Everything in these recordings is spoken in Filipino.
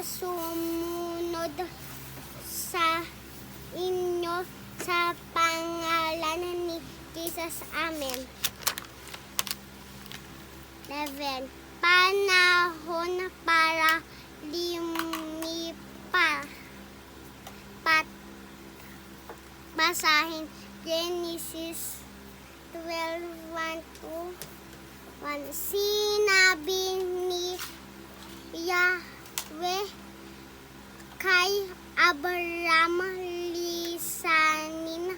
sumunod sa inyo sa pangalan ni Jesus. Amen. 11. Panahon para lumipat. Basahin Genesis 12:1-1. Sinabi ni Yahweh kay Abraham, lisanin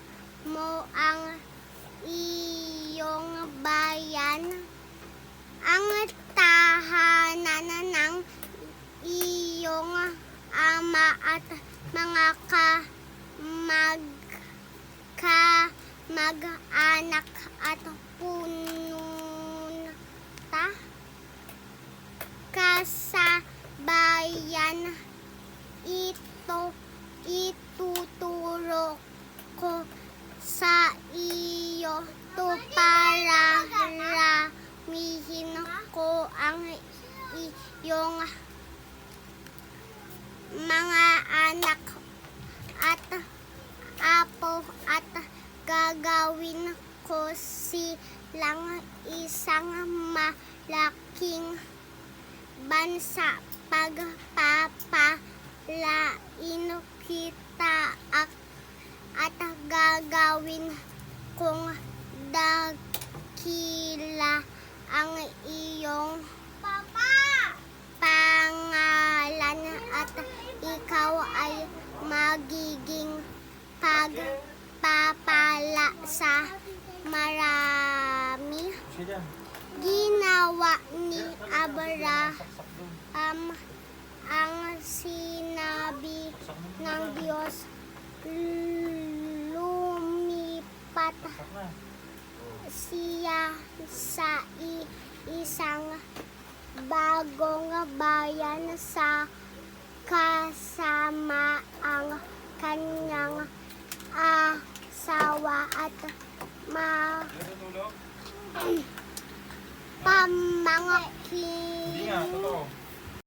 mo ang iyong bayan, ang tahanan ng iyong ama at mga mag-anak at punta ka sa bayan ituturo ko sa iyo to para ramihin ko ang iyong mga anak at apo at gagawin ko silang isang malaking bansa. Pagpapalain kita at gagawin kong dakila ang iyong pangalan at ikaw ay magiging pagpapala sa marami. Ginawa ni Abraham ang sinabi ng Diyos. Lumipat siya sa isang bagong bayan sa kasama ang kanyang asawa at pamangkin